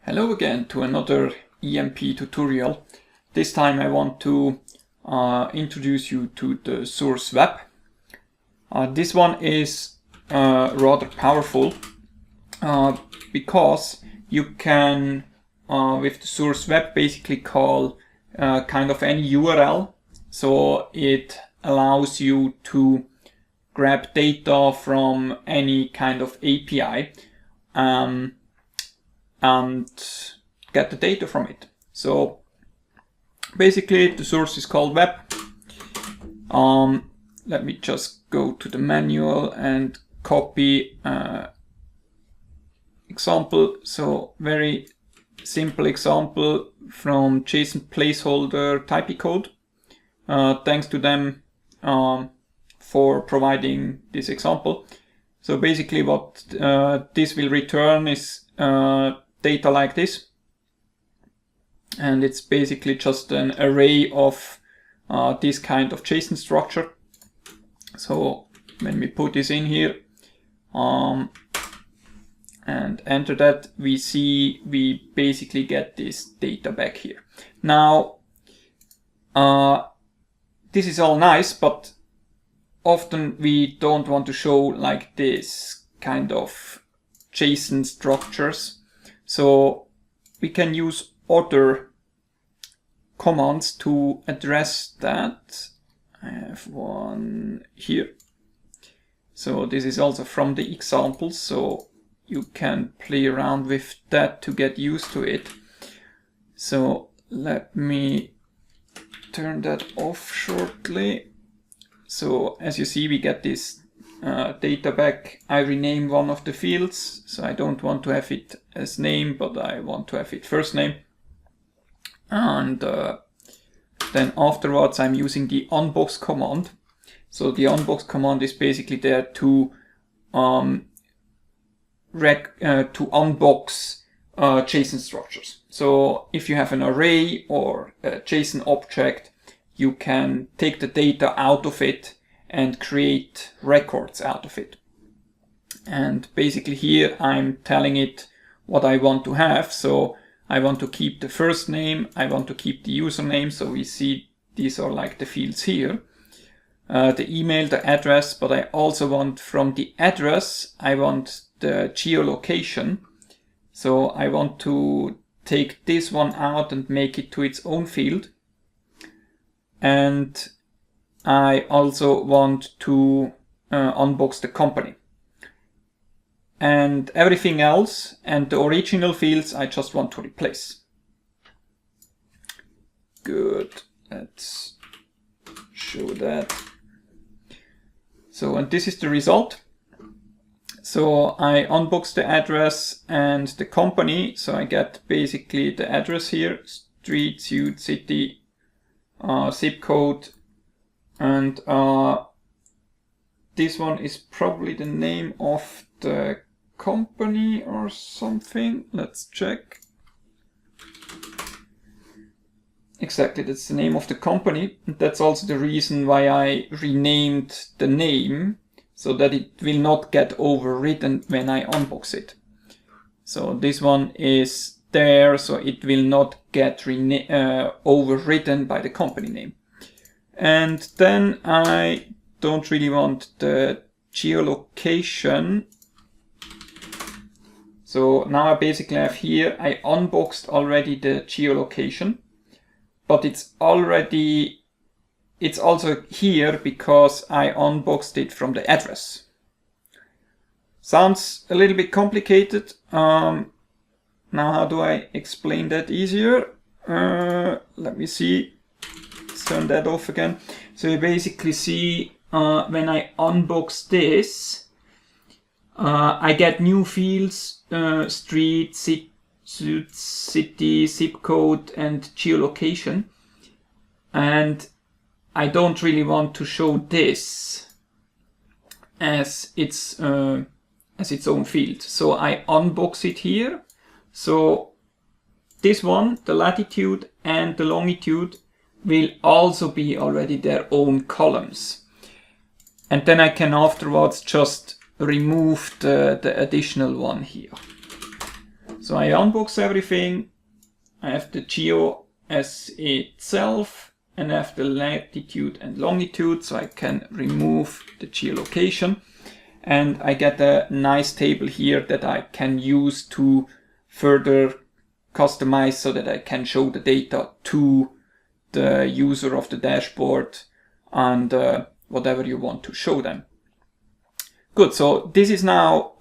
Hello again to another EMP tutorial. This time I want to introduce you to the source web. This one is rather powerful because you can with the source web basically call kind of any URL. So it allows you to grab data from any kind of API and get the data from it. So basically the source is called web. Let me just go to the manual and copy example. So very simple example from JSON placeholder type code. Thanks to them for providing this example. So basically what this will return is data like this, and it's basically just an array of this kind of JSON structure. So when we put this in here and enter that, we basically get this data back here. Now this is all nice, but often we don't want to show like this kind of JSON structures. So we can use other commands to address that. I have one here. So this is also from the example, so you can play around with that to get used to it. So let me turn that off shortly. So as you see, we get this data back. I rename one of the fields, so I don't want to have it as name, but I want to have it first name. And then afterwards I'm using the unbox command. So the unbox command is basically there to unbox JSON structures. So if you have an array or a JSON object, you can take the data out of it and create records out of it. And basically here I'm telling it what I want to have. So I want to keep the first name, I want to keep the username. So we see these are like the fields here. The email, the address, but I also want from the address, I want the geolocation. So I want to take this one out and make it to its own field. And I also want to unbox the company. And everything else and the original fields I just want to replace. Good, let's show that. So, and this is the result. So I unbox the address and the company. So I get basically the address here, street, suit, city, zip code, and this one is probably the name of the company or something. Let's check. Exactly, that's the name of the company. And that's also the reason why I renamed the name, so that it will not get overridden when I unbox it. So this one is there, so it will not get overridden by the company name. And then I don't really want the geolocation. So now I basically have here, I unboxed already the geolocation, but it's also here because I unboxed it from the address. Sounds a little bit complicated. Now how do I explain that easier? Let me see. Let's turn that off again. So you basically see when I unbox this, I get new fields, street, city, zip code, and geolocation. And I don't really want to show this as its own field. So I unbox it here. So this one, the latitude and the longitude, will also be already their own columns. And then I can afterwards just remove the additional one here. So I unbox everything. I have the geo as itself, and I have the latitude and longitude, so I can remove the geolocation. And I get a nice table here that I can use to further customize so that I can show the data to the user of the dashboard and whatever you want to show them. Good, so this is now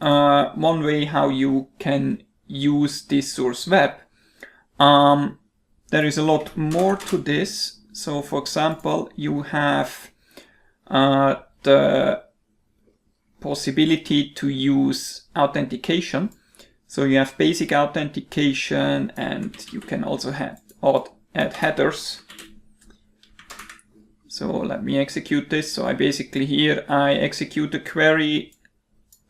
one way how you can use this source web. There is a lot more to this. So for example, you have the possibility to use authentication. So you have basic authentication, and you can also add headers. So let me execute this. So I basically here I execute the query.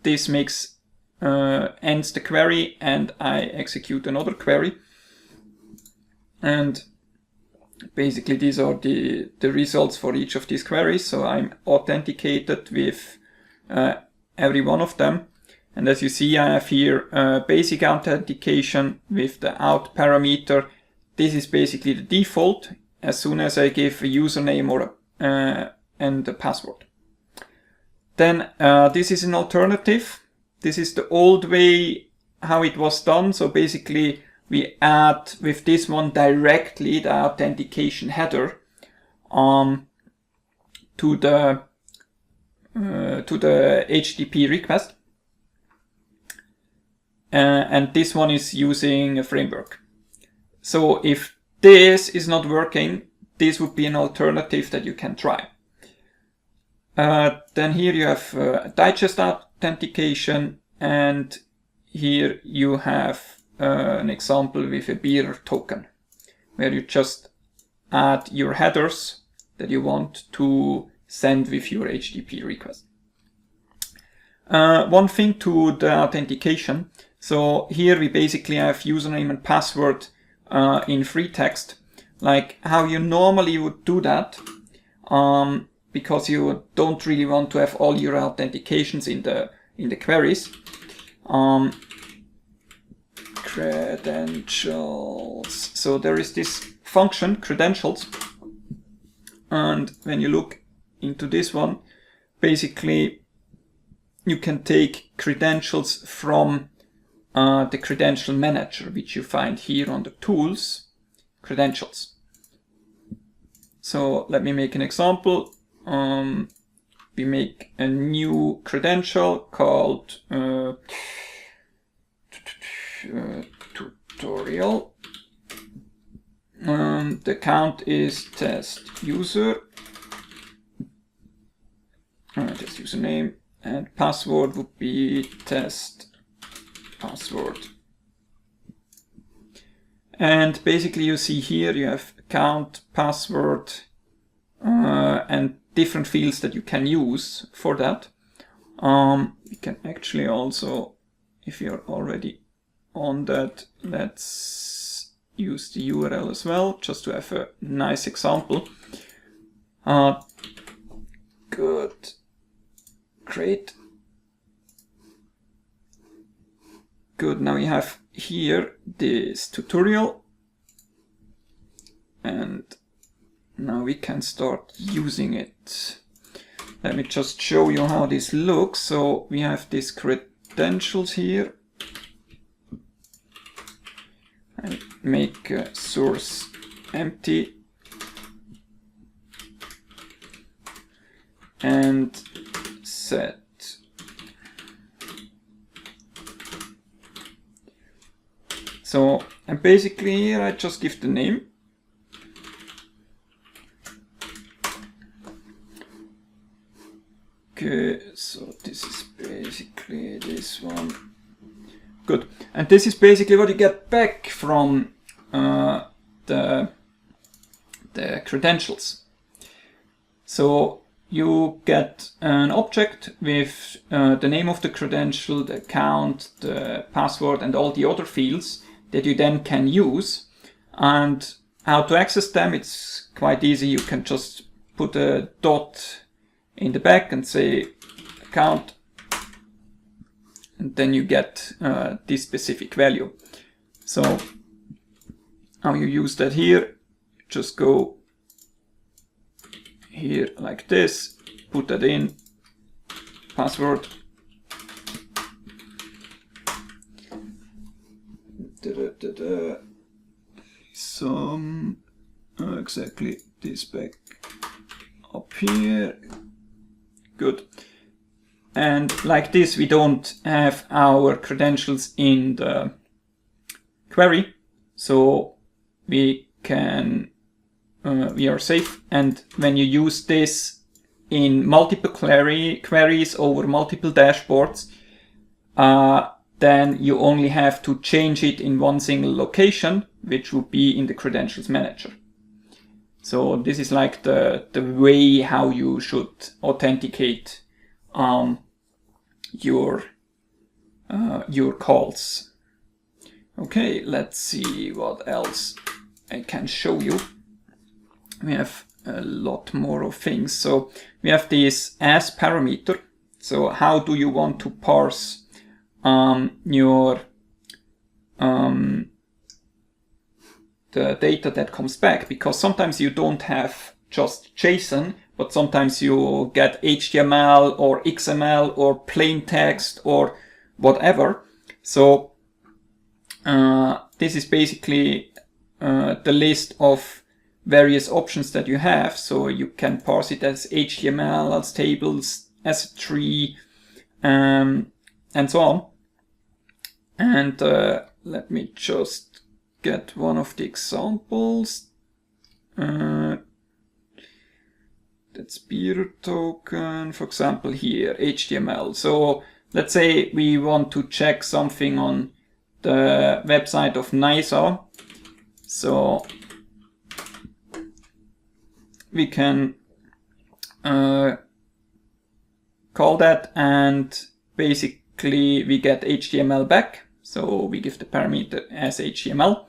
This makes ends the query, and I execute another query. And basically these are the results for each of these queries. So I'm authenticated with every one of them. And as you see, I have here basic authentication with the out parameter. This is basically the default as soon as I give a username or and a password. Then this is an alternative. This is the old way how it was done. So basically we add with this one directly the authentication header to the HTTP request. And this one is using a framework. So if this is not working, this would be an alternative that you can try. Then here you have digest authentication, and here you have an example with a bearer token, where you just add your headers that you want to send with your HTTP request. One thing to the authentication. So here we basically have username and password in free text, like how you normally would do that, because you don't really want to have all your authentications in the queries. Credentials. So there is this function credentials, and when you look into this one, basically you can take credentials from the credential manager, which you find here on the tools, credentials. So let me make an example. We make a new credential called tutorial. The account is test user, test username, and password would be test password. And basically you see here you have account, password, and different fields that you can use for that. You can actually also, if you're already on that, let's use the URL as well, just to have a nice example. Good, great. Good, now you have here this tutorial, and now we can start using it. Let me just show you how this looks. So we have these credentials here. I make source empty and set. So, and basically here I just give the name. Okay, so this is basically this one. Good. And this is basically what you get back from the credentials. So you get an object with the name of the credential, the account, the password, and all the other fields that you then can use. And how to access them, it's quite easy. You can just put a dot in the back and say account, and then you get this specific value. So how you use that here, just go here like this, put that in, password, some exactly this back up here, good. And like this, we don't have our credentials in the query, so we can we are safe. And when you use this in multiple queries over multiple dashboards, then you only have to change it in one single location, which would be in the credentials manager. So this is like the way how you should authenticate your calls. Okay, let's see what else I can show you. We have a lot more of things. So we have this as parameter. So how do you want to parse your the data that comes back? Because sometimes you don't have just JSON, but sometimes you get HTML or XML or plain text or whatever. So this is basically the list of various options that you have. So you can parse it as HTML, as tables, as a tree, and so on. And let me just get one of the examples. That's beer token, for example, here, HTML. So let's say we want to check something on the website of NISA. So we can call that, and basically we get HTML back. So we give the parameter as HTML,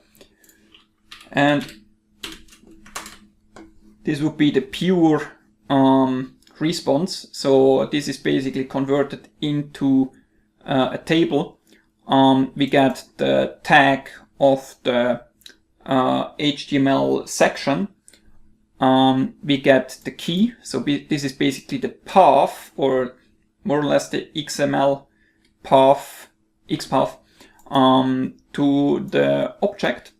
and this would be the pure response. So this is basically converted into a table. We get the tag of the HTML section. We get the key. So this is basically the path, or more or less the XML path, XPath, to the object.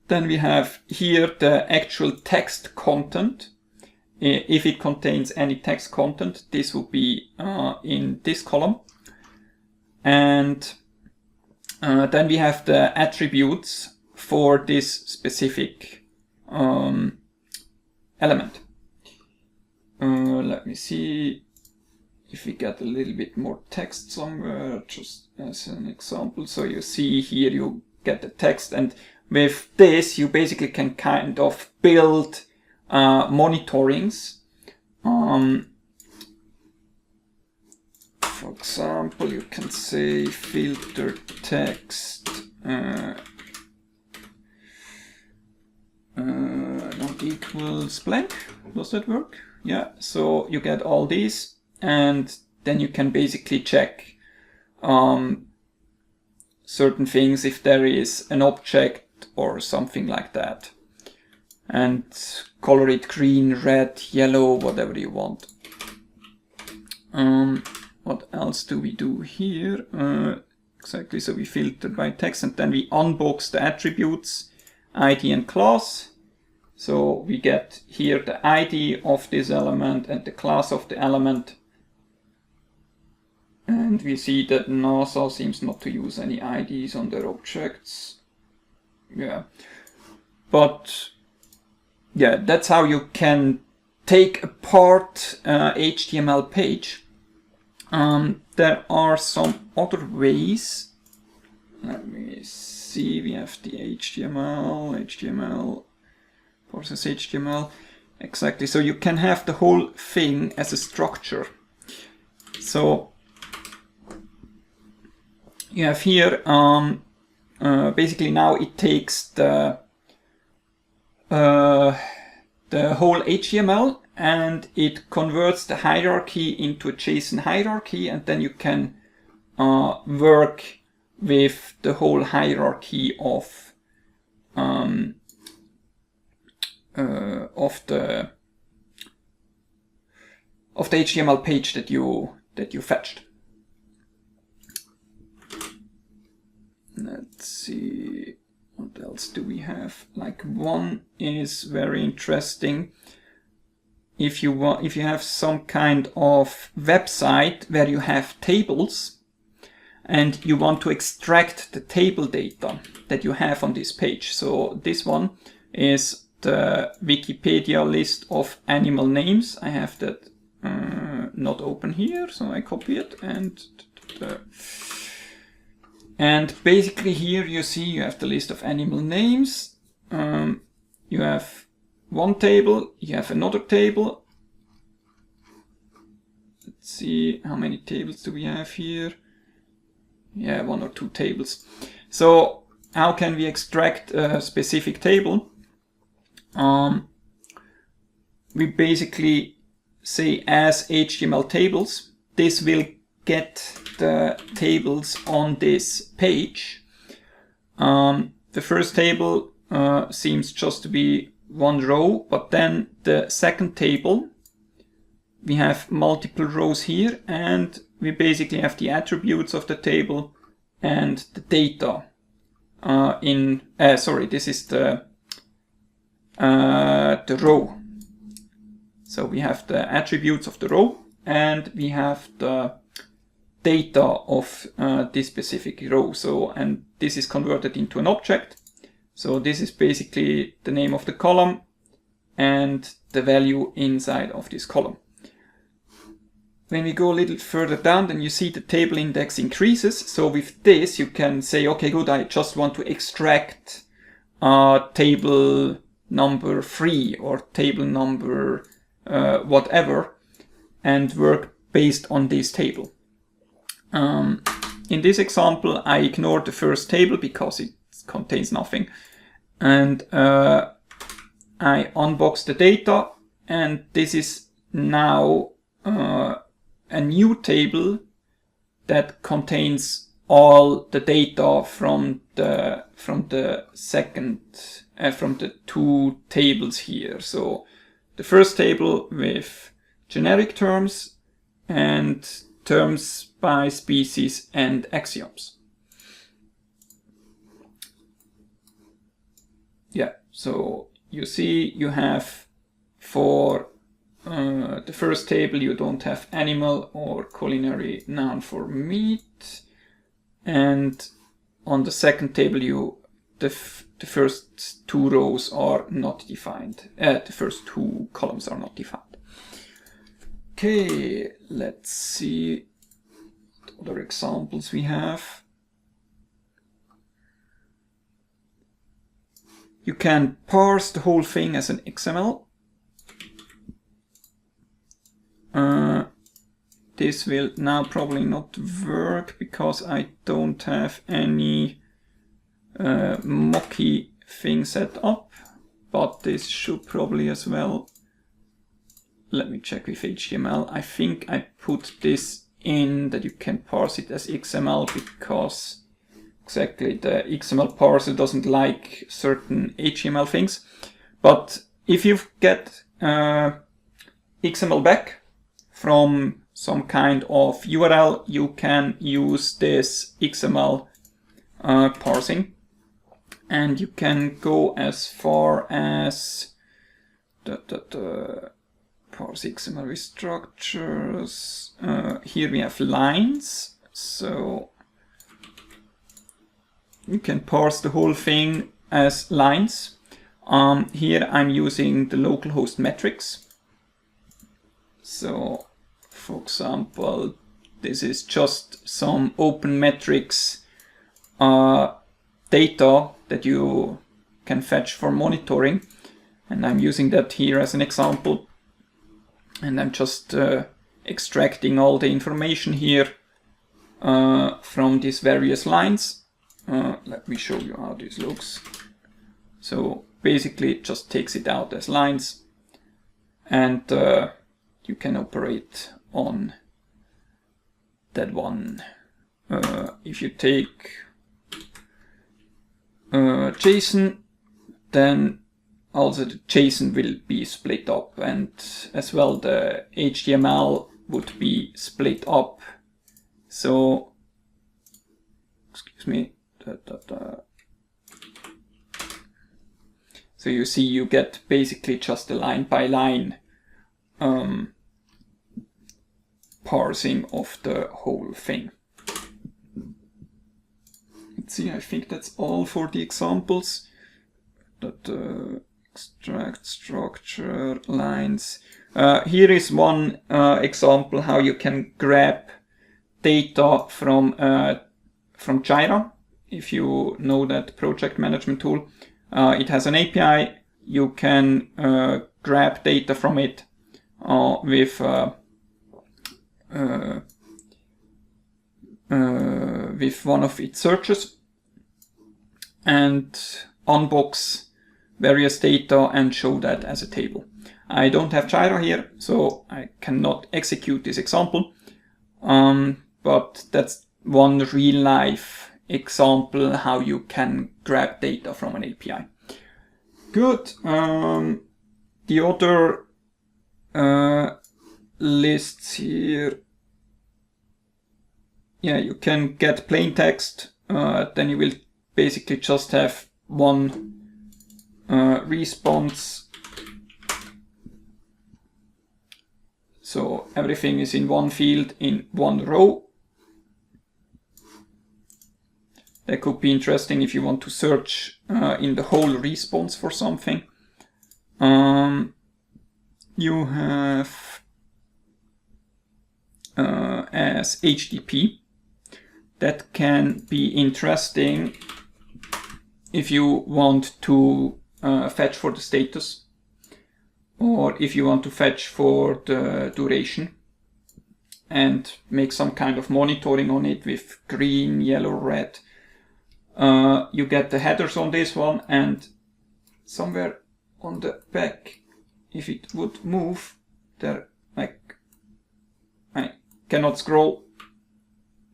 Then we have here the actual text content. If it contains any text content, this will be in this column. And then we have the attributes for this specific element. Let me see if we get a little bit more text somewhere, just as an example. So you see here you get the text, and with this you basically can kind of build monitorings. For example, you can say filter text not equals blank. Does that work? Yeah, so you get all these, and then you can basically check certain things if there is an object or something like that, and color it green, red, yellow, whatever you want. What else do we do here? Exactly, so we filter by text, and then we unbox the attributes, ID and class. So we get here the ID of this element and the class of the element. And we see that NASA seems not to use any IDs on their objects. Yeah, but yeah, that's how you can take apart HTML page. There are some other ways. Let me see, we have the HTML, process HTML, exactly. So you can have the whole thing as a structure. So you have here, basically now it takes the whole HTML and it converts the hierarchy into a JSON hierarchy, and then you can work with the whole hierarchy of the HTML page that you fetched. Let's see, what else do we have? Like, one is very interesting. If you have some kind of website where you have tables and you want to extract the table data that you have on this page. So this one is the Wikipedia list of animal names. I have that not open here, so I copy it, and basically here you see you have the list of animal names. You have one table, you have another table. Let's see, how many tables do we have here? Yeah, 1 or 2 tables. So how can we extract a specific table? We basically say as HTML tables. This will get the tables on this page. The first table seems just to be one row, but then the second table, we have multiple rows here, and we basically have the attributes of the table and the data this is the row. So we have the attributes of the row and we have the data of this specific row. So, and this is converted into an object. So this is basically the name of the column and the value inside of this column. When we go a little further down, then you see the table index increases. So with this, you can say, okay, good, I just want to extract table number 3 or table number whatever, and work based on this table. In this example, I ignored the first table because it contains nothing. And I unbox the data, and this is now a new table that contains all the data from the 2 tables here. So the first table with generic terms and terms by species and axioms. Yeah, so you see you have for the first table you don't have animal or culinary noun for meat, and on the second table the first 2 rows are not defined. The first 2 columns are not defined. Okay, let's see what other examples we have. You can parse the whole thing as an XML. This will now probably not work because I don't have any Mocky thing set up, but this should probably as well. Let me check with HTML. I think I put this in that you can parse it as XML because exactly the XML parser doesn't like certain HTML things. But if you get XML back from some kind of URL, you can use this XML parsing, and you can go as far as the parse XML with structures. Here we have lines, so you can parse the whole thing as lines. Here I'm using the localhost metrics. So, for example, this is just some open metrics data that you can fetch for monitoring, and I'm using that here as an example. And I'm just extracting all the information here from these various lines. Let me show you how this looks. So basically it just takes it out as lines, and you can operate on that one. If you take JSON, then also the JSON will be split up, and as well the HTML would be split up. So, excuse me. So you see, you get basically just a line by line parsing of the whole thing. Let's see, I think that's all for the examples. Extract structure lines. Here is one example how you can grab data from Jira. If you know that project management tool, it has an API. You can grab data from it with one of its searches and unbox various data and show that as a table. I don't have Jira here, so I cannot execute this example, but that's one real life example how you can grab data from an API. Good. The other lists here, yeah, you can get plain text, then you will basically just have one response. So everything is in one field, in one row. That could be interesting if you want to search in the whole response for something. You have as HTTP. That can be interesting if you want to fetch for the status, or if you want to fetch for the duration and make some kind of monitoring on it with green, yellow, red. You get the headers on this one, and somewhere on the back, if it would move there, like I cannot scroll.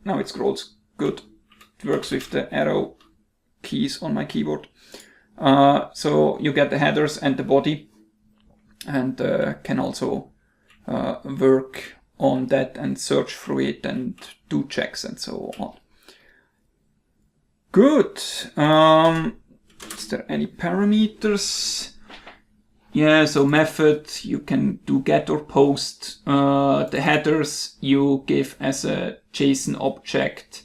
Now it scrolls good. It works with the arrow keys on my keyboard. So you get the headers and the body, and can also work on that and search through it and do checks and so on. Good. Is there any parameters? Yeah, so method, you can do get or post. The headers you give as a JSON object.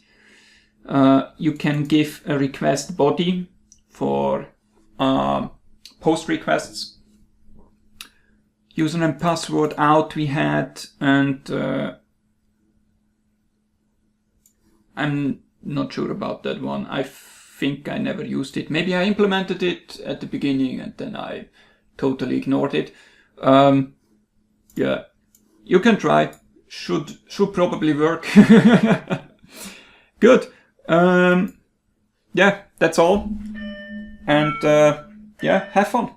You can give a request body for post requests. Username, password out we had, and I'm not sure about that one. I think I never used it. Maybe I implemented it at the beginning and then I totally ignored it. Yeah, you can try. Should probably work. Good. Yeah, that's all. And yeah, have fun.